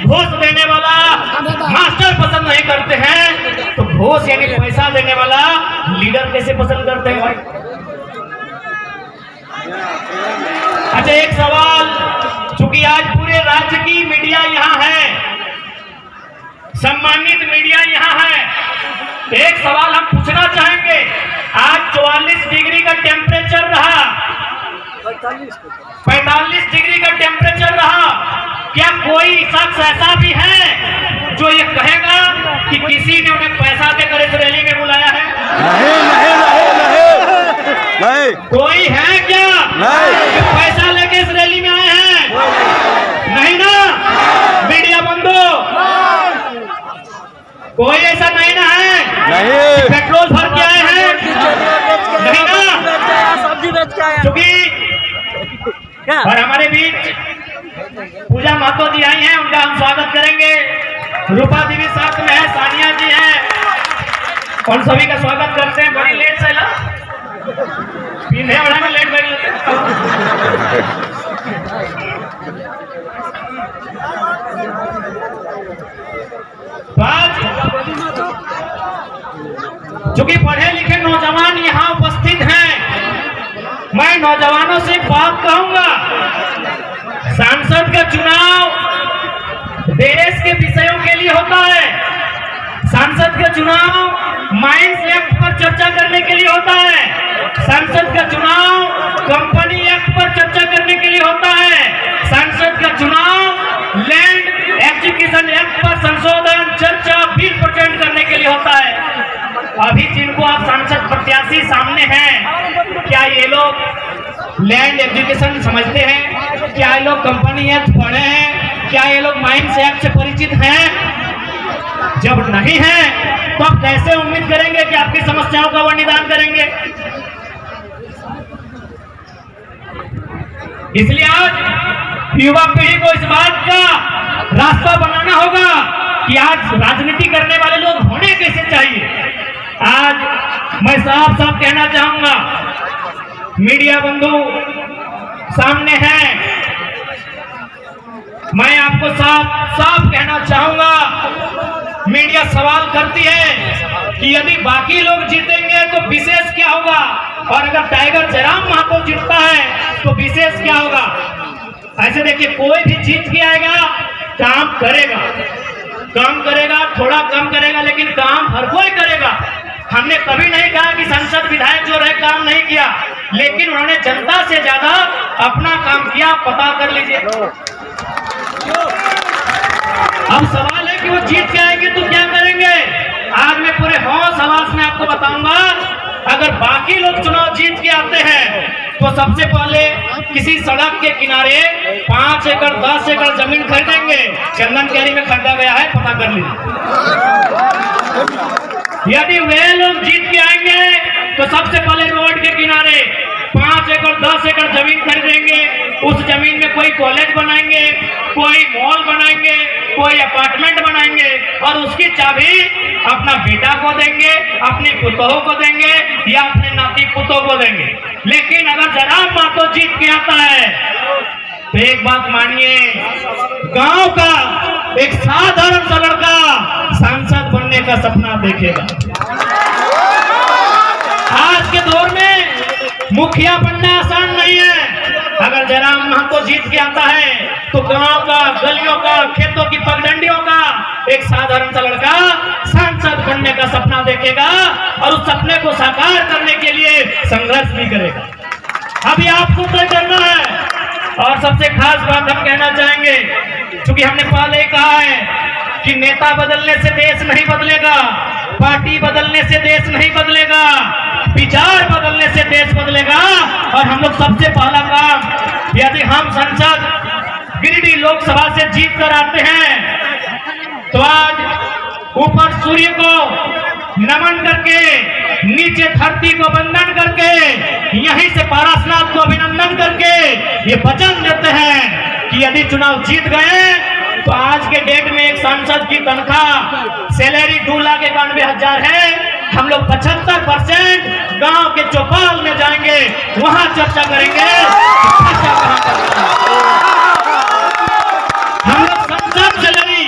घूस देने वाला मास्टर पसंद नहीं करते हैं, तो घूस यानी पैसा देने वाला लीडर कैसे पसंद करते हैं भाई? अच्छा, एक सवाल, चूंकि आज पूरे राज्य की मीडिया यहाँ है, सम्मानित मीडिया यहाँ है, एक सवाल हम पूछना चाहेंगे। आज 44 डिग्री का टेम्परेचर रहा, 45 डिग्री का टेम्परेचर रहा, क्या कोई शख्स ऐसा भी है जो ये कहेगा कि किसी ने उन्हें पैसा देकर इस रैली में बुलाया है? नहीं नहीं नहीं नहीं नहीं। कोई है क्या नहीं। पैसा लेके इस रैली में आए हैं? नहीं ना? मीडिया बंधु, कोई ऐसा नहीं ना है? नहीं। पेट्रोल भर के आए हैं? नहीं ना? सब्जी बेच के आए। क्योंकि और हमारे बीच पूजा महतो जी आई हैं, उनका हम स्वागत करेंगे। रूपा देवी साथ में है, सानिया जी हैं, और सभी का स्वागत करते हैं। बड़ी लेट से पीने वाला में लेट बैठ लेते चूंकि पढ़े लिखे नौजवान यहाँ उपस्थित हैं, मैं नौजवानों से एक बात कहूंगा। सांसद का चुनाव देश के विषयों के लिए होता है। सांसद का चुनाव माइंस एक्ट पर चर्चा करने के लिए होता है। सांसद का चुनाव कंपनी एक्ट पर चर्चा करने के लिए होता है। सांसद का चुनाव लैंड एक्विजिशन एक्ट पर संशोधन, चर्चा, बिल प्रेजेंट करने के लिए होता है। अभी जिनको आप सांसद प्रत्याशी सामने हैं, क्या ये लोग लैंड एजुकेशन समझते हैं? क्या ये लोग कंपनी एक्ट पढ़े हैं? क्या ये लोग माइंस एक्ट से परिचित हैं? जब नहीं है तो आप कैसे उम्मीद करेंगे कि आपकी समस्याओं का वो निदान करेंगे? इसलिए आज युवा पीढ़ी को इस बात का रास्ता बनाना होगा कि आज राजनीति करने वाले लोग होने कैसे चाहिए। आज मैं साफ साफ कहना चाहूंगा, मीडिया बंधु सामने हैं, मैं आपको साफ साफ कहना चाहूंगा। मीडिया सवाल करती है कि यदि बाकी लोग जीतेंगे तो विशेष क्या होगा, और अगर टाइगर जयराम महतो जीतता है तो विशेष क्या होगा। ऐसे देखिए, कोई भी जीत के आएगा, काम करेगा, थोड़ा कम करेगा, लेकिन काम हर कोई करेगा। हमने कभी नहीं कहा कि सांसद विधायक जो रहे काम नहीं किया, लेकिन उन्होंने जनता से ज्यादा अपना काम किया, पता कर लीजिए। अब सवाल है कि वो जीत के आएंगे तो क्या करेंगे। आज मैं पूरे होश हवास में आपको बताऊंगा, अगर बाकी लोग चुनाव जीत के आते हैं तो सबसे पहले किसी सड़क के किनारे 5 एकड़ 10 एकड़ जमीन खरीदेंगे। चंदन कैरी में खरीदा गया है, पता कर लीजिए। यदि वे लोग जीत के आएंगे तो सबसे पहले रोड के किनारे 5 एकड़ 10 एकड़ जमीन खरीदेंगे। उस जमीन में कोई कॉलेज बनाएंगे, कोई मॉल बनाएंगे, कोई अपार्टमेंट बनाएंगे, और उसकी चाबी अपना बेटा को देंगे, अपने पुतों को देंगे, या अपने नाती पुतों को देंगे। लेकिन अगर जयराम महतो जीत के आता है तो एक बात मानिए, गांव का एक साधारण सा लड़का सांसद बनने का सपना देखेगा। आज के दौर में मुखिया बनना आसान नहीं है। अगर जयराम महतो जीत के आता है तो गांव का, गलियों का, खेतों की पगडंडियों का एक साधारण सा लड़का सांसद बनने का सपना देखेगा, और उस सपने को साकार करने के लिए संघर्ष भी करेगा। अभी आपको तय करना है। और सबसे खास बात हम कहना चाहेंगे, क्योंकि हमने पहले ही कहा है कि नेता बदलने से देश नहीं बदलेगा, पार्टी बदलने से देश नहीं बदलेगा, विचार बदलने से देश बदलेगा। और हम लोग सबसे पहला काम, यदि हम संसद गिरिडीह लोकसभा से जीत कर आते हैं तो आज ऊपर सूर्य को नमन करके, नीचे धरती को वंदन करके, यहीं से पारसनाथ को अभिनंदन करके ये वचन देते हैं कि यदि चुनाव जीत गए तो आज के डेट में एक सांसद की तनख्वाह सैलरी 2,91,000 है। हम लोग 75% गांव के चौपाल में जाएंगे, वहां चर्चा करेंगे हम लोग संसद सैलरी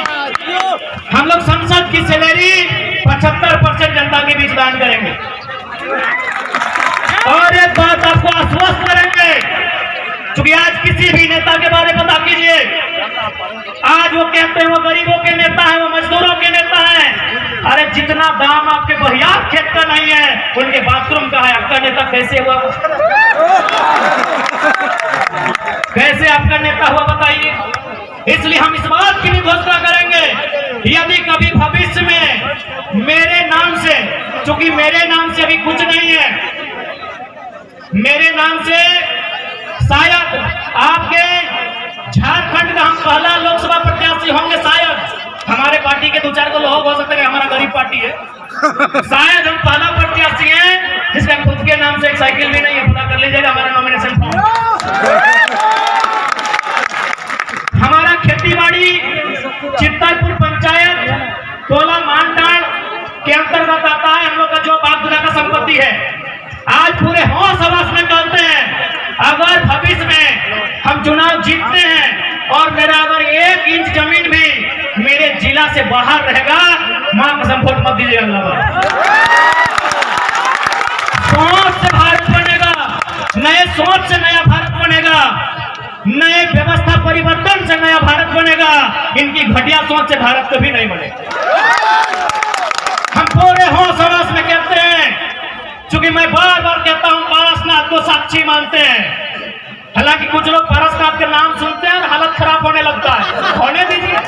आज वो कहते हैं वो गरीबों के नेता है, वो मजदूरों के नेता है। अरे जितना दाम आपके बहियात खेत का नहीं है, उनके बाथरूम का है। आपका नेता कैसे हुआ? कैसे आपका नेता हुआ बताइए? इसलिए हम इस बात की भी घोषणा करेंगे, यदि कभी भविष्य में मेरे नाम से, चूंकि मेरे नाम से अभी कुछ नहीं है, मेरे नाम से शायद आपके झारखंड का हम पहला लोकसभा प्रत्याशी होंगे। शायद हमारे पार्टी के 2-4 को लोग हो सकते हैं, हमारा गरीब पार्टी है, शायद हम पहला प्रत्याशी हैं जिसका खुद के नाम से एक साइकिल भी नहीं है। पता कर लीजिएगा हमारा नॉमिनेशन फॉर्म। हमारा खेतीबाड़ी चित्तरपुर पंचायत टोला मानटाड़ के अंतर्गत आता है। हम लोग का जो बाप दादा का संपत्ति है, आज पूरे होश हवास में कहते हैं, अगर भविष्य में हम चुनाव जीतते हैं और मेरा अगर 1 इंच जमीन भी मेरे जिला से बाहर रहेगा, मां कसम वोट मत दीजिएगा। अल्लाह सोच से भारत बनेगा, नए सोच से नया भारत बनेगा, नए व्यवस्था परिवर्तन से नया भारत बनेगा। इनकी घटिया सोच से भारत कभी नहीं बनेगा। हम पूरे होश हवास में कहते हैं, चूंकि मैं बार बार कहता हूं पारसनाथ को साक्षी मानते हैं। हालांकि कुछ लोग पारसनाथ के नाम सुनते हैं और हालत खराब होने लगता है। होने दीजिए,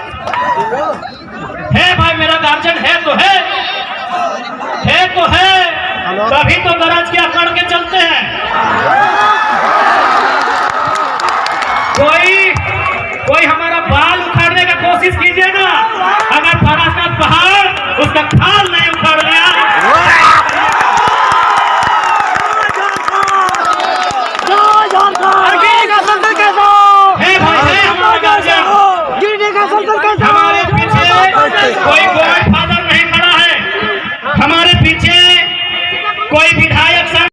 है भाई मेरा गार्जियन है तो है तो है, तभी तो गरज के अकड़ के चलते हैं। कोई हमारा बाल उखाड़ने का कोशिश कीजिए ना, अगर पारसनाथ पहाड़ उसका खाल नहीं उखाड़ लिया, हमारे पीछे कोई